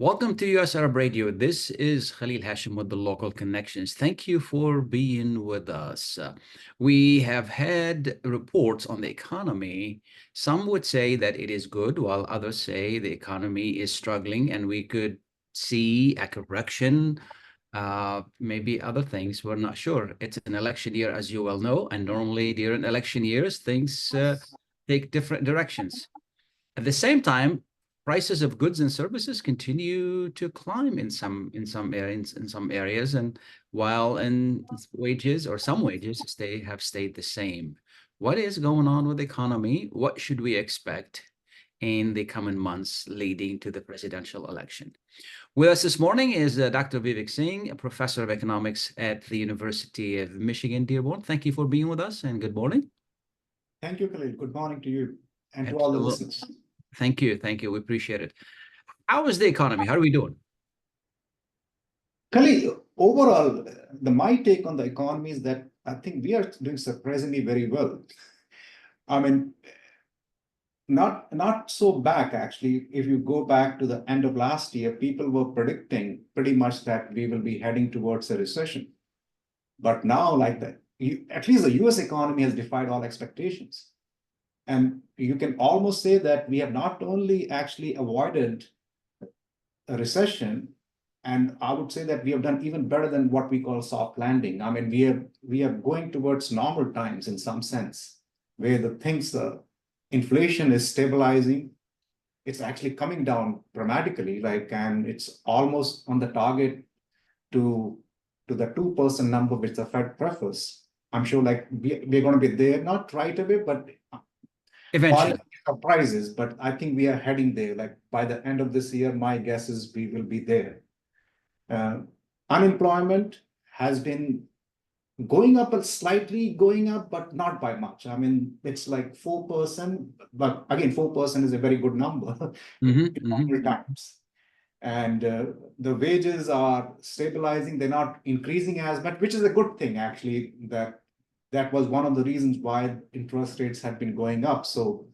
Welcome to US Arab Radio. This is Khalil Hashim with the Local Connections. Thank you for being with us. We have had reports on the economy. Some would say that it is good, while others say the economy is struggling and we could see a correction, maybe other things. We're not sure. It's an election year, as you well know, and normally during election years, things take different directions. At the same time, prices of goods and services continue to climb in some areas, and while in wages or some wages have stayed the same. What is going on with the economy? What should we expect in the coming months leading to the presidential election? With us this morning is Dr. Vivek Singh, a professor of economics at the University of Michigan, Dearborn. Thank you for being with us and good morning. Thank you, Khalil. Good morning to you and to all the Absolutely. listeners. Thank you. Thank you. We appreciate it. How is the economy? How are we doing? Khalil, overall, my take on the economy is that I think we are doing surprisingly very well. I mean, not so back actually. If you go back to the end of last year, people were predicting pretty much that we will be heading towards a recession. But now, like that, at least the US economy has defied all expectations. And you can almost say that we have not only actually avoided a recession, and I would say that we have done even better than what we call soft landing. I mean, we are going towards normal times in some sense, where the inflation is stabilizing. It's actually coming down dramatically, and it's almost on the target to the 2% number which the Fed prefers. I'm sure we're going to be there, not right away, but Eventually. surprises, but I think we are heading there. Like by the end of this year, my guess is we will be there. Unemployment has been going up, but not by much. I mean, it's like 4%, but again, 4% is a very good number in normal times. And the wages are stabilizing, they're not increasing as much, which is a good thing, actually. That was one of the reasons why interest rates had been going up. So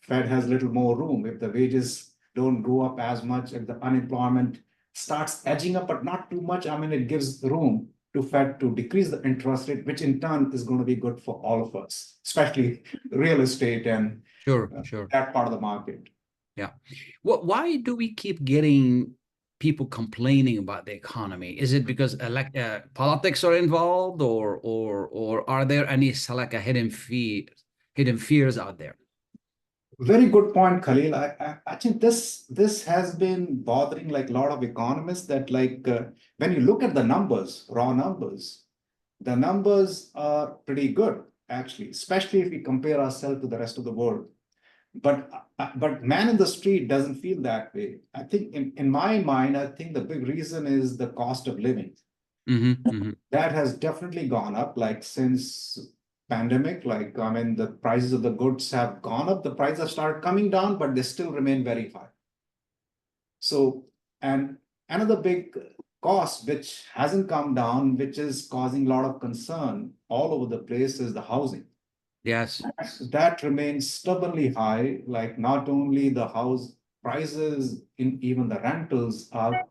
Fed has little more room. If the wages don't go up as much, if the unemployment starts edging up, but not too much, I mean, it gives room to Fed to decrease the interest rate, which in turn is going to be good for all of us, especially real estate and Sure. that part of the market. Yeah. Why do we keep getting people complaining about the economy? Is it because politics are involved, or are there any hidden fears out there? Very good point, Khalil. I think this has been bothering like a lot of economists that when you look at the numbers, raw numbers, the numbers are pretty good actually, especially if we compare ourselves to the rest of the world. But man in the street doesn't feel that way. I think in my mind, I think the big reason is the cost of living. That has definitely gone up like since pandemic. I mean, the prices of the goods have gone up. The prices have started coming down, but they still remain very high. So, and another big cost which hasn't come down, which is causing a lot of concern all over the place, is the housing. Yes. That remains stubbornly high. Like not only the house prices, in even the rentals are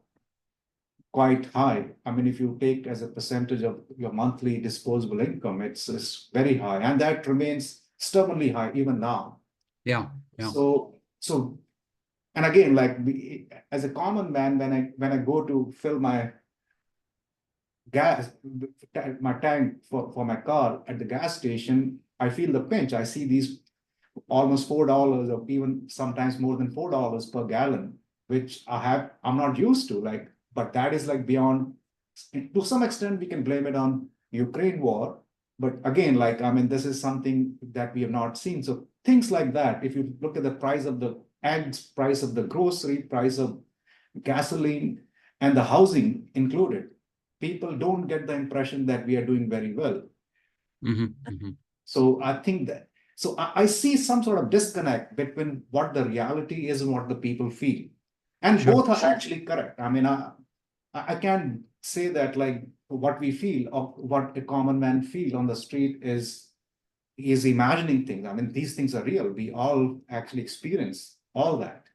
quite high. I mean, if you take as a percentage of your monthly disposable income, it's very high, and that remains stubbornly high even now. Yeah. So, and again, as a common man, when I go to fill my gas, my tank for my car at the gas station, I feel the pinch. I see these almost $4, or even sometimes more than $4 per gallon, which I'm not used to. But that is beyond. To some extent, we can blame it on Ukraine war. But again, I mean, this is something that we have not seen. So things like that. If you look at the price of the eggs, price of the grocery, price of gasoline, and the housing included, people don't get the impression that we are doing very well. So I think that. So I see some sort of disconnect between what the reality is and what the people feel. And both are actually correct. I mean, I can't say that what we feel or what a common man feel on the street is imagining things. I mean, these things are real. We all actually experience all that.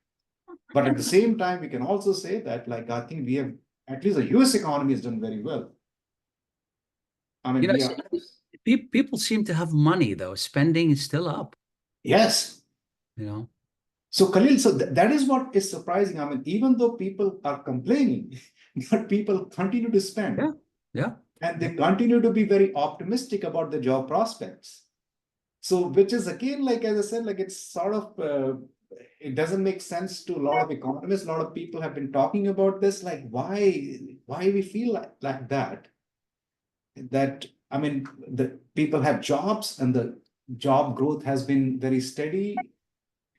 But at the same time, we can also say that, like, I think we have, at least the US economy has done very well. I You mean, know, we are, people seem to have money though. Spending is still up, yes. you know. So Khalil, so that is what is surprising. I mean, even though people are complaining, but people continue to spend Yeah, yeah, and yeah. they continue to be very optimistic about the job prospects. So, which is again, like as I said, like it's sort of, it doesn't make sense to a lot of economists. A lot of people have been talking about this, like why we feel like that. That, I mean, the people have jobs and the job growth has been very steady.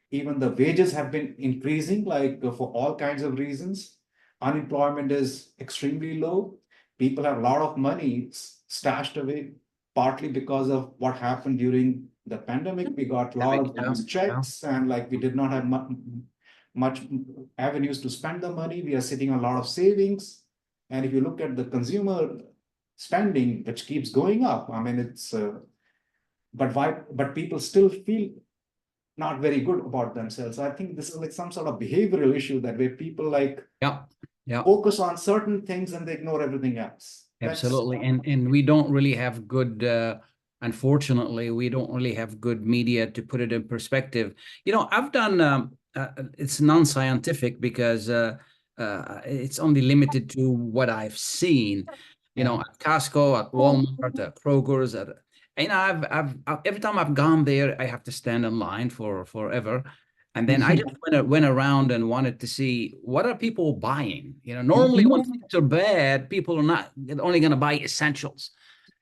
Even the wages have been increasing, like for all kinds of reasons. Unemployment is extremely low. People have a lot of money stashed away, partly because of what happened during the pandemic. We got a lot of Yeah, these yeah. checks, and like we did not have much avenues to spend the money. We are sitting on a lot of savings. And if you look at the consumer spending, which keeps going up, I mean, it's, but why, but people still feel not very good about themselves. I think this is like some sort of behavioral issue that where people like Yeah, yeah. focus on certain things and they ignore everything else. That's Absolutely. And we don't really have good unfortunately, we don't really have good media to put it in perspective. You know, I've done it's non-scientific because it's only limited to what I've seen, you yeah. know, at Costco, at Walmart, at Kroger's, at every time I've gone there, I have to stand in line for forever. And then I just went around and wanted to see what are people buying. You know, normally when things are bad, people are not only going to buy essentials.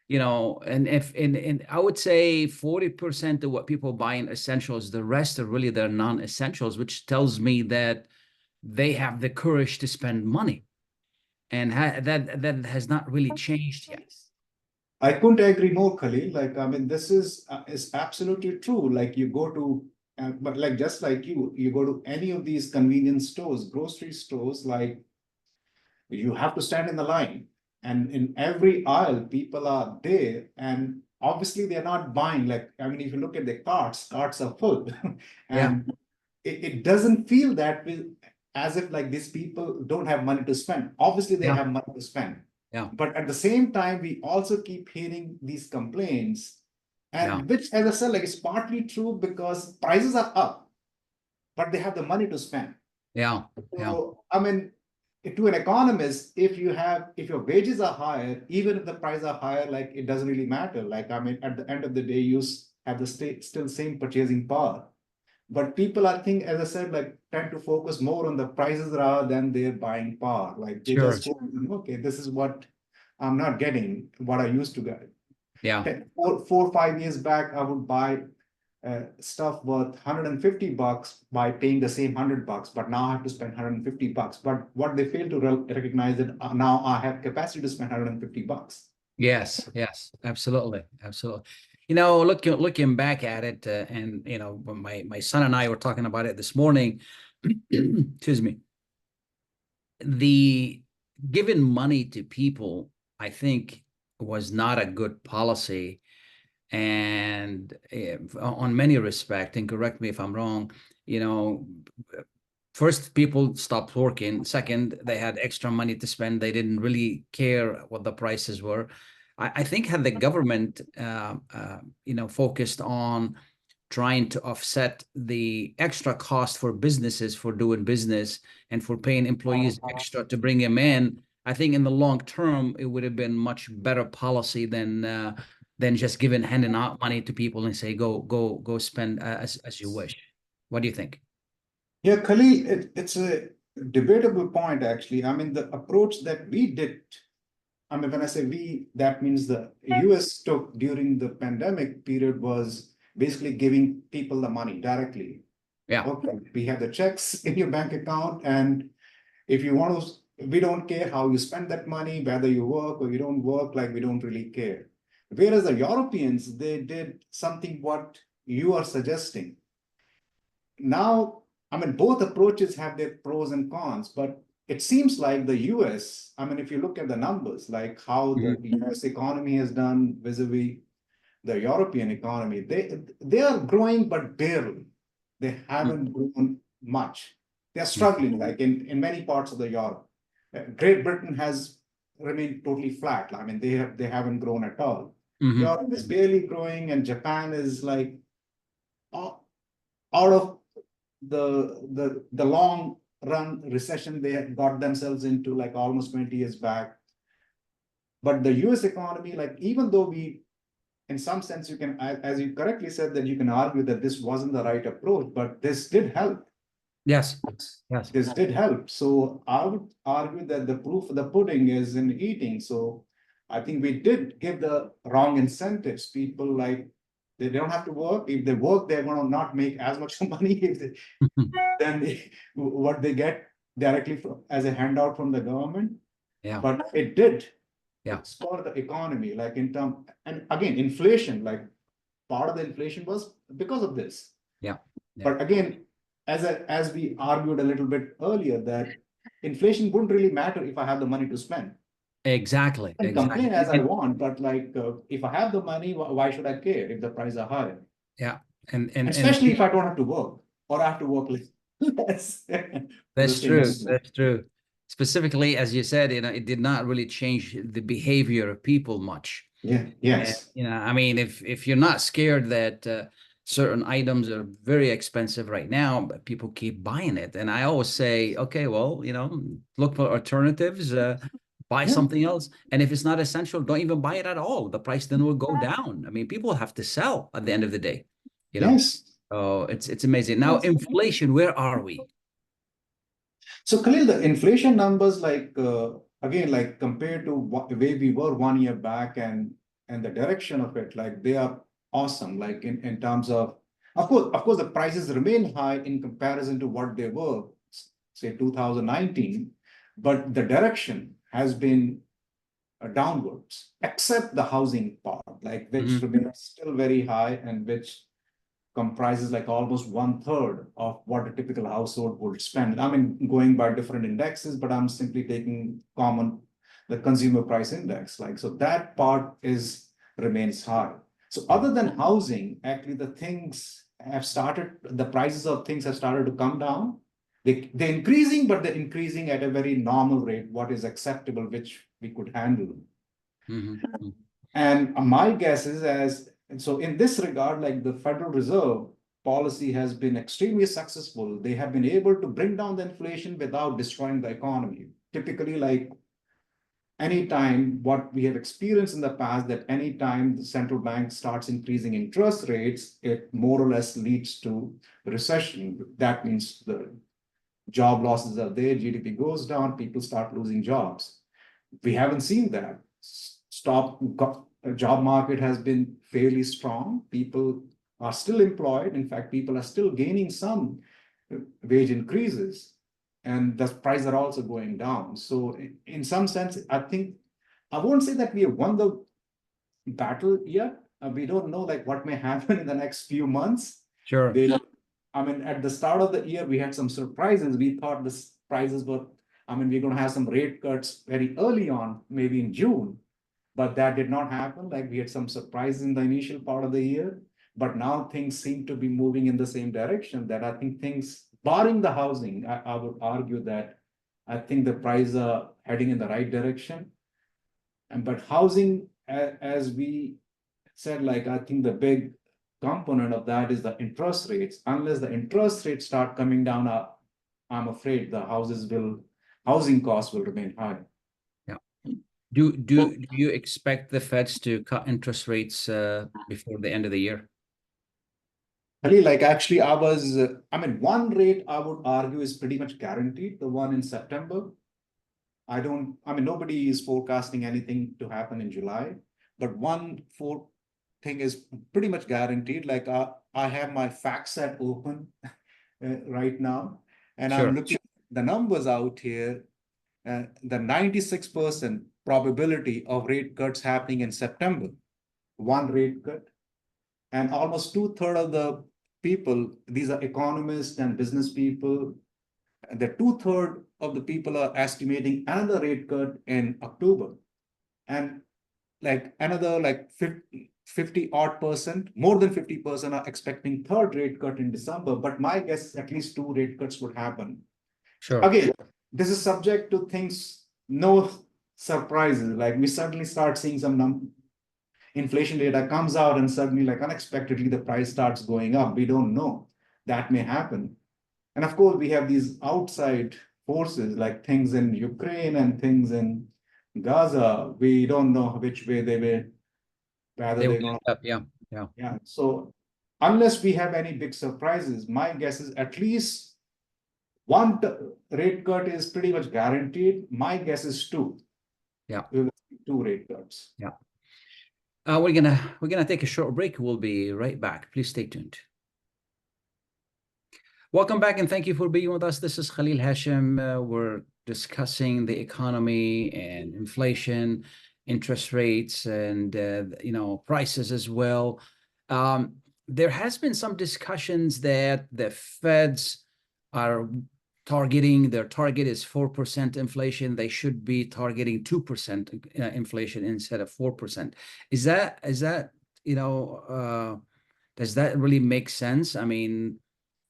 You know, and if and I would say 40% of what people buy in essentials, the rest are really their non-essentials, which tells me that they have the courage to spend money, and that has not really changed yet. I couldn't agree more, Khalil. Like, I mean, this is absolutely true. Like you go to, but like just like you go to any of these convenience stores, grocery stores, like you have to stand in the line. And in every aisle, people are there. And obviously, they're not buying. Like, I mean, if you look at the carts are full. Yeah, And it doesn't feel that way as if like these people don't have money to spend. Obviously, they yeah, have money to spend. yeah, But at the same time, we also keep hearing these complaints. yeah, And which, as I said, like it's partly true because prices are up, but they have the money to spend. yeah, yeah, So, I mean, to an economist, if your wages are higher, even if the prices are higher, like it doesn't really matter. Like, I mean, at the end of the day, you have the still same purchasing power. But people, I think, as I said, like tend to focus more on the prices rather than their buying power. Like they sure, just focus on, okay, this is what I'm not getting, what I used to get. yeah. 5 years back, I would buy stuff worth $150 by paying the same $100, but now I have to spend $150. But what they fail to recognize that now I have capacity to spend $150. Yes, yes, absolutely, absolutely. You know, looking back at it, and you know, when my son and I were talking about it this morning. Excuse me. The giving money to people, I think, was not a good policy, and on many respects. And correct me if I'm wrong. You know, first people stopped working. Second, they had extra money to spend. They didn't really care what the prices were. I think had the government, you know, focused on trying to offset the extra cost for businesses for doing business and for paying employees extra to bring them in, I think in the long term it would have been much better policy than just giving handing out money to people and say go spend as you wish. What do you think? Yeah, Khalil, it's a debatable point, actually. I mean, the approach that we did, I mean, when I say we, that means the US took during the pandemic period was basically giving people the money directly. Yeah, Okay, we have the checks in your bank account, and if you want to, we don't care how you spend that money, whether you work or you don't work, like we don't really care. Whereas the Europeans, they did something what you are suggesting. Now, I mean, both approaches have their pros and cons, but it seems like the US, I mean, if you look at the numbers, like how the mhm, US economy has done vis-a-vis the European economy, they are growing, but barely. They mhm. haven't grown much. They're struggling, like in many parts of the Europe. Great Britain has remained totally flat. I mean, they haven't grown at all. Mm-hmm. Europe is barely growing, and Japan is like out of the long run recession they had got themselves into like almost 20 years back. But the US economy, like even though we, in some sense, you can, as you correctly said, that you can argue that this wasn't the right approach, but this did help. Yes. Yes. This did help. So I would argue that the proof of the pudding is in eating. So I think we did give the wrong incentives. People like they don't have to work. If they work, they're going to not make as much money if they, than what they get directly as a handout from the government. Yeah. But it did Yeah. spur the economy, like in term, and again, inflation, like part of the inflation was because of this. Yeah. Yeah. But again, as we argued a little bit earlier, that inflation wouldn't really matter if I have the money to spend. Exactly. I can Exactly. complain as I want, but like if I have the money, why should I care if the prices are high? Yeah. And Especially if I don't have to work or I have to work less for the that's same true. amount. That's true. Specifically, as you said, it did not really change the behavior of people much. Yeah. And, Yes. I mean, if you're not scared that certain items are very expensive right now, but people keep buying it. And I always say, okay, well, look for alternatives, buy Yeah. something else. And if it's not essential, don't even buy it at all. The price then will go down. I mean, people have to sell at the end of the day, you know. Yes. Oh, it's amazing. Now, inflation, where are we? So Khalil, the inflation numbers, like again, like compared to the way we were 1 year back and the direction of it, like they are awesome. Like in terms of course, the prices remain high in comparison to what they were, say 2019, but the direction has been downwards, except the housing part, like which remains still very high and which comprises like almost 1/3 of what a typical household would spend. I mean, going by different indexes, but I'm simply taking the consumer price index. Like, so that part remains high. So other than housing, actually the prices of things have started to come down. They're increasing, but they're increasing at a very normal rate, what is acceptable, which we could handle. Mm-hmm. And my guess is and so in this regard, like the Federal Reserve policy has been extremely successful. They have been able to bring down the inflation without destroying the economy. Typically, like anytime what we have experienced in the past, that anytime the central bank starts increasing interest rates, it more or less leads to recession. That means the job losses are there, GDP goes down, people start losing jobs. We haven't seen that. Job market has been fairly strong. People are still employed. In fact, people are still gaining some wage increases, and the prices are also going down. So in some sense, I think I won't say that we have won the battle yet. We don't know like what may happen in the next few months. Sure. I mean, at the start of the year, we had some surprises. We thought the prices were, I mean, we're going to have some rate cuts very early on, maybe in June, but that did not happen. Like we had some surprises in the initial part of the year, but now things seem to be moving in the same direction. That I think things, barring the housing, I would argue that I think the prices are heading in the right direction. But housing, as we said, like I think the big component of that is the interest rates. Unless the interest rates start coming down, I'm afraid the housing costs will remain high. Yeah. Do you expect the Feds to cut interest rates before the end of the year? Really, like actually, I mean, one rate I would argue is pretty much guaranteed, the one in September. I mean, nobody is forecasting anything to happen in July, but thing is pretty much guaranteed. Like I have my fact set open right now, and I'm Sure. looking at the numbers out here. The 96% probability of rate cuts happening in September, one rate cut, and almost 2/3 of the people, these are economists and business people, the 2/3 of the people are estimating another rate cut in October. And like another like 50 odd percent, more than 50% are expecting third rate cut in December. But my guess is at least two rate cuts would happen. Sure. Again, this is subject to things, no surprises. Like we suddenly start seeing some inflation data comes out and suddenly, like unexpectedly, the price starts going up. We don't know. That may happen. And of course, we have these outside forces like things in Ukraine and things in Gaza. We don't know which way they will, whether They will they're going end to. up, yeah, yeah, Yeah. So unless we have any big surprises, my guess is at least one rate cut is pretty much guaranteed. My guess is two. yeah, We will see two rate cuts. yeah. We're gonna take a short break. We'll be right back. Please stay tuned. Welcome back, and thank you for being with us. This is Khalil Hashim. We're discussing the economy and inflation, interest rates, and prices as well. There has been some discussions that the Feds are targeting. Their target is 4% inflation. They should be targeting 2% inflation instead of 4%. Is that does that really make sense? I mean,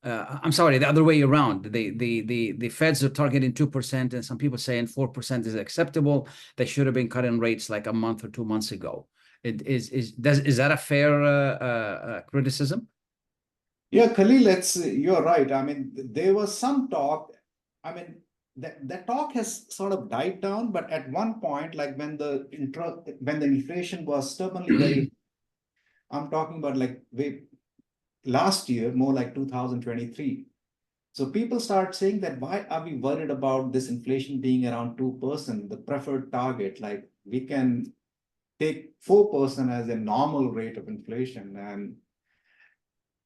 I'm sorry, the other way around. The Feds are targeting 2%, and some people saying 4% is acceptable. They should have been cutting rates like a month or 2 months ago. Is that a fair criticism? Yeah, Khalil, you're right. I mean, there was some talk. I mean, that talk has sort of died down, but at one point, like when the inflation was stubbornly very, I'm talking about like last year, more like 2023. So people start saying that why are we worried about this inflation being around 2%, the preferred target? Like we can take 4% as a normal rate of inflation,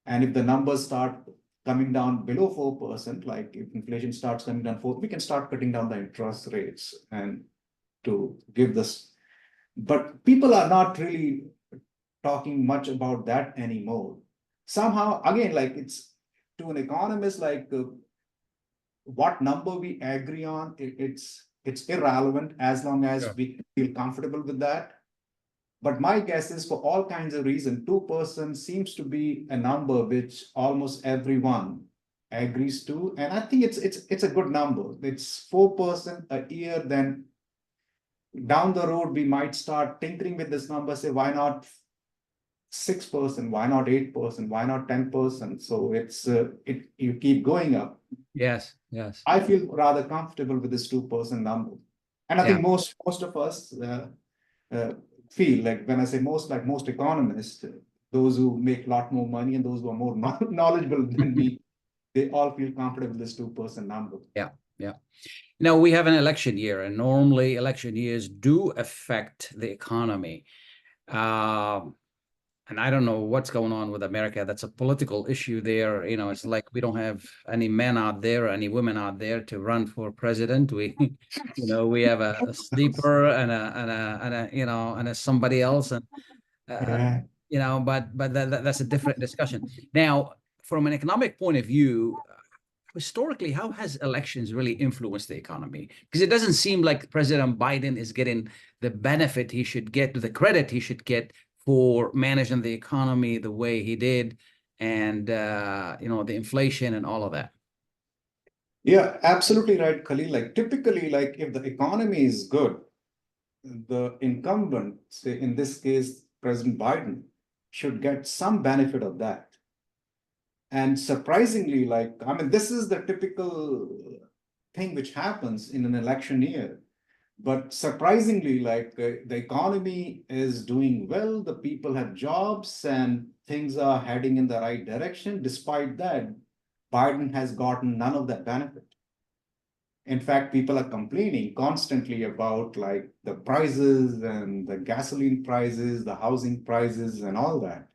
and if the numbers start coming down below 4%, like if inflation starts coming down 4, we can start cutting down the interest rates and to give this. But people are not really talking much about that anymore. Somehow, again, like it's to an economist, like what number we agree on, it's irrelevant as long as Sure. we feel comfortable with that. But my guess is for all kinds of reasons, 2% seems to be a number which almost everyone agrees to. And I think it's a good number. It's 4% a year. Then down the road, we might start tinkering with this number, say, why not 6%? Why not 8%? Why not 10%? So you keep going up. Yes, yes. I feel rather comfortable with this 2% number. And I Yeah. think most of us uh, feel like when I say most, like most economists, those who make a lot more money and those who are more knowledgeable than me, they all feel comfortable with this 2% number. Yeah, yeah. Now we have an election year, and normally election years do affect the economy. Um, and I don't know what's going on with America. That's a political issue there. It's like we don't have any men out there, any women out there to run for president. We have a sleeper and a somebody else, and uh, Yeah. but that's a different discussion. Now, from an economic point of view, historically, how has elections really influenced the economy? Because it doesn't seem like President Biden is getting the benefit he should get, the credit he should get for managing the economy the way he did, and the inflation and all of that. Yeah, absolutely right, Khalil. Like typically, like if the economy is good, the incumbent, say in this case, President Biden, should get some benefit of that. And surprisingly, like, I mean, this is the typical thing which happens in an election year. But surprisingly, like the economy is doing well, the people have jobs, and things are heading in the right direction. Despite that, Biden has gotten none of that benefit. In fact, people are complaining constantly about like the prices and the gasoline prices, the housing prices, and all that.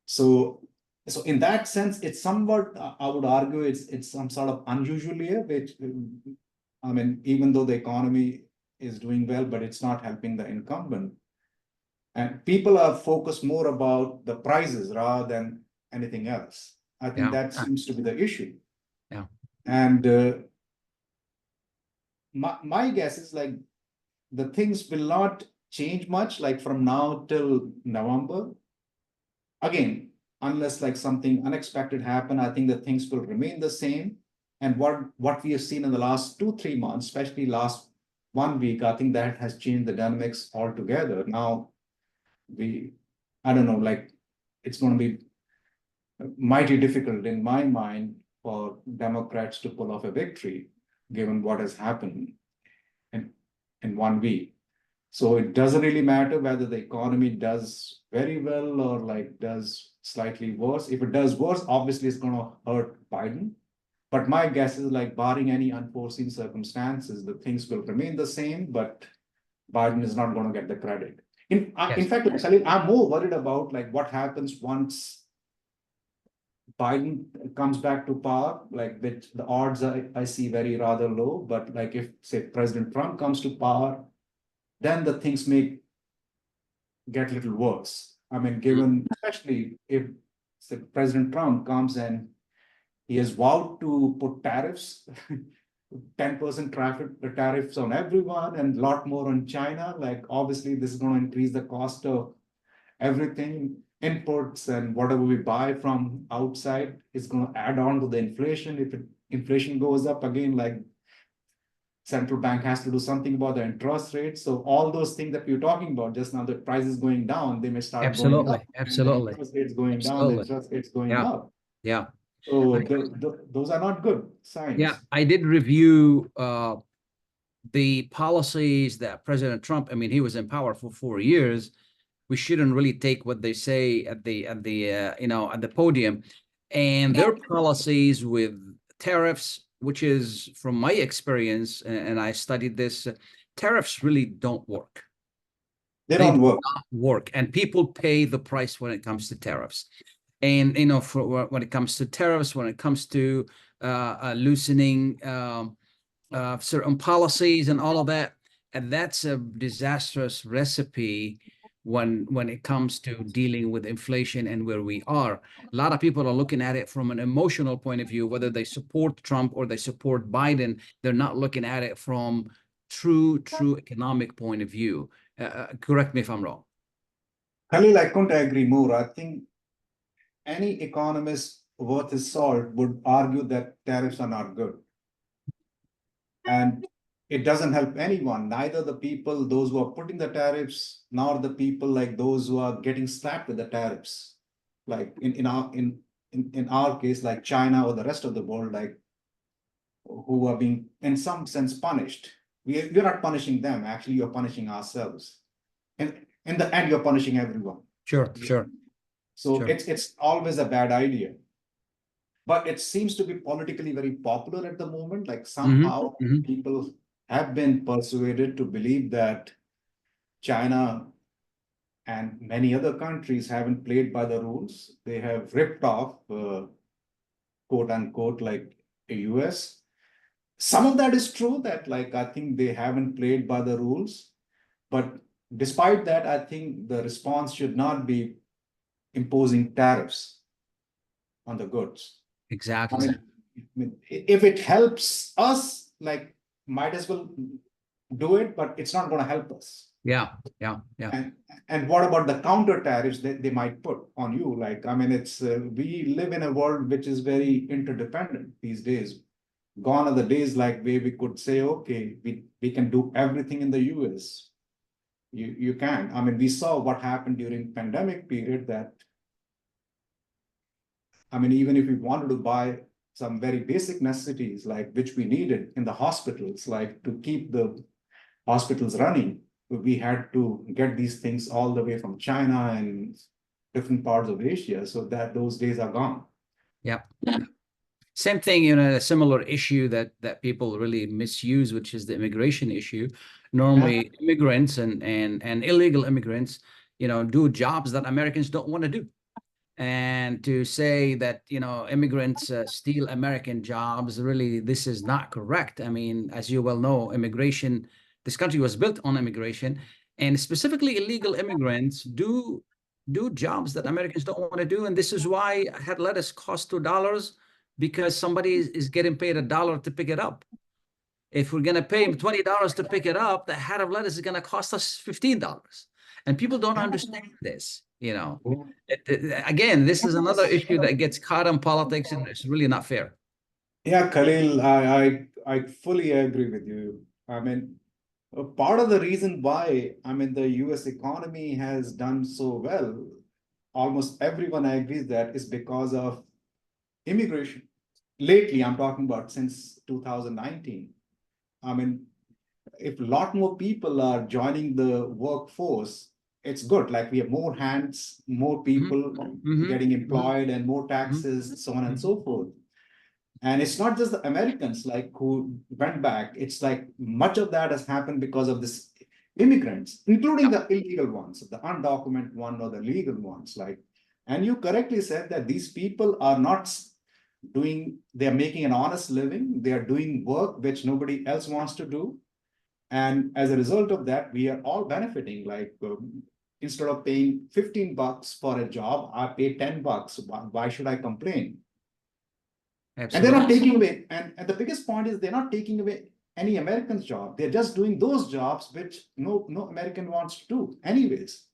So, so in that sense, it's somewhat, I would argue, it's some sort of unusual year, which I mean, even though the economy is doing well, but it's not helping the incumbent. And people are focused more about the prices rather than anything else. I think Yeah, that seems to be the issue. yeah, And my guess is like the things will not change much, like from now till November. Again, unless like something unexpected happen, I think the things will remain the same. And what we have seen in the last 2, 3 months, especially last 1 week, I think that has changed the dynamics altogether. Now I don't know, like it's going to be mighty difficult in my mind for Democrats to pull off a victory, given what has happened in, in 1 week. So it doesn't really matter whether the economy does very well or like does slightly worse. If it does worse, obviously it's going to hurt Biden. But my guess is like barring any unforeseen circumstances, the things will remain the same, but Biden is not going to get the credit. In Yes, fact, Salil, I'm more worried about like what happens once Biden comes back to power, like which the odds I see very rather low. But like if say President Trump comes to power, then the things may get a little worse. I mean, given especially if say President Trump comes and he has vowed to put tariffs, 10% tariffs on everyone and a lot more on China. Like obviously this is going to increase the cost of everything, imports and whatever we buy from outside is going to add on to the inflation. If inflation goes up again, like central bank has to do something about the interest rates. So all those things that we're talking about just now, the prices going down, they may start going up, absolutely, and the absolutely, interest rates going down, the absolutely. interest rates going Yeah, up. yeah. So I, those are not good yeah, signs. I did review the policies that President Trump, I mean, he was in power for 4 years. We shouldn't really take what they say at the at the podium, and their policies with tariffs, which is from my experience, and I studied this, tariffs really don't work. They They don't do work. not work, and people pay the price when it comes to tariffs. And for when it comes to tariffs, when it comes to loosening certain policies and all of that, and that's a disastrous recipe when it comes to dealing with inflation and where we are. A lot of people are looking at it from an emotional point of view, whether they support Trump or they support Biden. They're not looking at it from true economic point of view. Correct me if I'm wrong. Khalil, I couldn't agree more. I think any economist worth his salt would argue that tariffs are not good. And it doesn't help anyone, neither the people, those who are putting the tariffs, nor the people like those who are getting slapped with the tariffs. Like in our case, like China or the rest of the world, like who are being in some sense punished. We're not punishing them, actually, you're punishing ourselves. And in the end, you're punishing everyone. Sure, sure, So sure. it's always a bad idea. But it seems to be politically very popular at the moment. Like Hmm. somehow Hmm. people have been persuaded to believe that China and many other countries haven't played by the rules. They have ripped off, quote unquote, like a US. Some of that is true that, like, I think they haven't played by the rules. But despite that, I think the response should not be imposing tariffs on the goods. I Exactly. mean, if it helps us, like, might as well do it, but it's not going to help us. Yeah, yeah, yeah. And what about the counter tariffs that they might put on you? Like, I mean, it's we live in a world which is very interdependent these days. Gone are the days like where we could say, okay, we can do everything in the US. You can. I mean, we saw what happened during pandemic period that, I mean, even if we wanted to buy some very basic necessities, like which we needed in the hospitals, like to keep the hospitals running, we had to get these things all the way from China and different parts of Asia. So that those days are gone. Yeah. Same thing, a similar issue that people really misuse, which is the immigration issue. Yeah. Normally, immigrants and illegal immigrants, do jobs that Americans don't want to do. And to say that, immigrants steal American jobs, really, this is not correct. I mean, as you well know, this country was built on immigration, and specifically illegal immigrants do jobs that Americans don't want to do. And this is why I had lettuce cost $2 because somebody is getting paid $1 to pick it up. If we're going to pay him $20 to pick it up, the head of lettuce is going to cost us $15. And people don't understand this. Again, this is another issue that gets caught in politics, and it's really not fair. Yeah, Khalil, I fully agree with you. I mean, part of the reason why, I mean, the US economy has done so well, almost everyone agrees that is because of immigration. Lately, I'm talking about since 2019. I mean, if a lot more people are joining the workforce, it's good. Like we have more hands, more Hmm. people Hmm. getting Hmm. employed, and more Hmm. taxes, so on and Hmm. so forth. And it's not just the Americans like who went back. It's like much of that has happened because of this immigrants, including Yeah. the illegal ones, the undocumented one or the legal ones. Like, and you correctly said that these people are not doing, they're making an honest living. They are doing work which nobody else wants to do. And as a result of that, we are all benefiting. Like instead of paying $15 for a job, I pay $10. Why should I complain? And they're not Absolutely. taking away, and the biggest point is they're not taking away any American's job. They're just doing those jobs which no American wants to do anyways.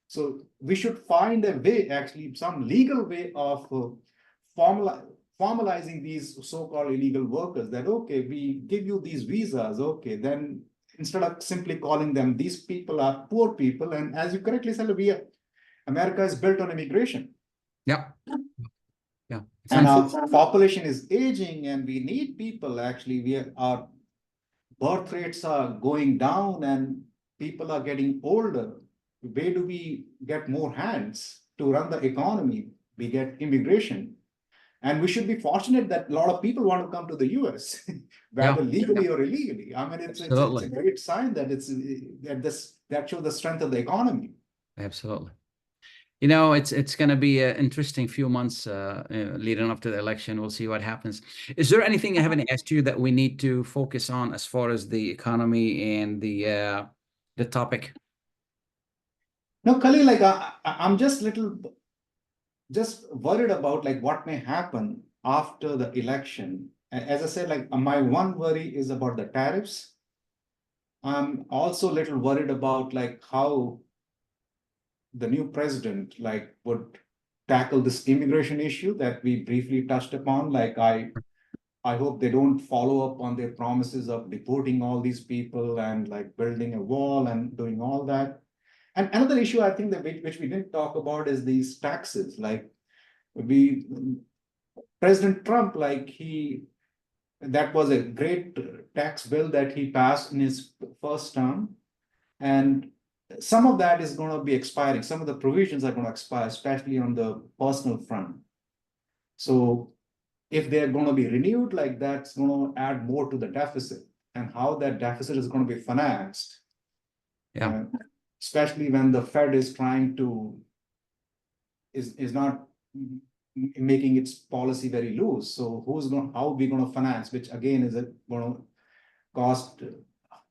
So we should find a way, actually, some legal way of formalizing these so-called illegal workers that, okay, we give you these visas, okay, then instead of simply calling them, these people are poor people. And as you correctly said, America is built on immigration. Yeah. Yeah. It's And our unfortunate. population is aging, and we need people. Actually, our birth rates are going down, and people are getting older. Where do we get more hands to run the economy? We get immigration, and we should be fortunate that a lot of people want to come to the US, Yeah. whether legally or illegally. I mean, it's a Absolutely. great sign that that shows the strength of the economy. Absolutely. You know, it's going to be an interesting few months leading up to the election. We'll see what happens. Is there anything I haven't asked you that we need to focus on as far as the economy and the topic? No, Kali, like I'm just little just worried about like what may happen after the election. As I said, like my one worry is about the tariffs. I'm also a little worried about like how the new president like would tackle this immigration issue that we briefly touched upon. Like I hope they don't follow up on their promises of deporting all these people and like building a wall and doing all that. And another issue I think that which we didn't talk about is these taxes. Like we President Trump, like that was a great tax bill that he passed in his first term. And some of that is going to be expiring. Some of the provisions are going to expire, especially on the personal front. So if they're going to be renewed, like that's going to add more to the deficit. And how that deficit is going to be financed, Yeah. uh, especially when the Fed is trying to is not making its policy very loose. So how are we going to finance, which again is going to cost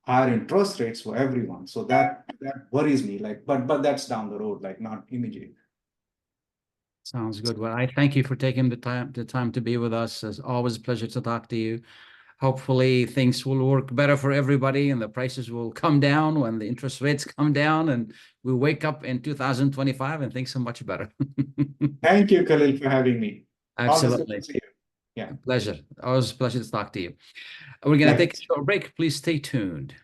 higher interest rates for everyone. So that worries me. Like, but that's down the road, like not immediate. Sounds good. Well, I thank you for taking the time to be with us. It's always a pleasure to talk to you. Hopefully things will work better for everybody and the prices will come down when the interest rates come down and we wake up in 2025 and things are much better. Thank you, Khalil, for having me. Always good to Absolutely. see you. Yeah. A pleasure. Always a pleasure to talk to you. We're going to take a Like short break. Please stay tuned.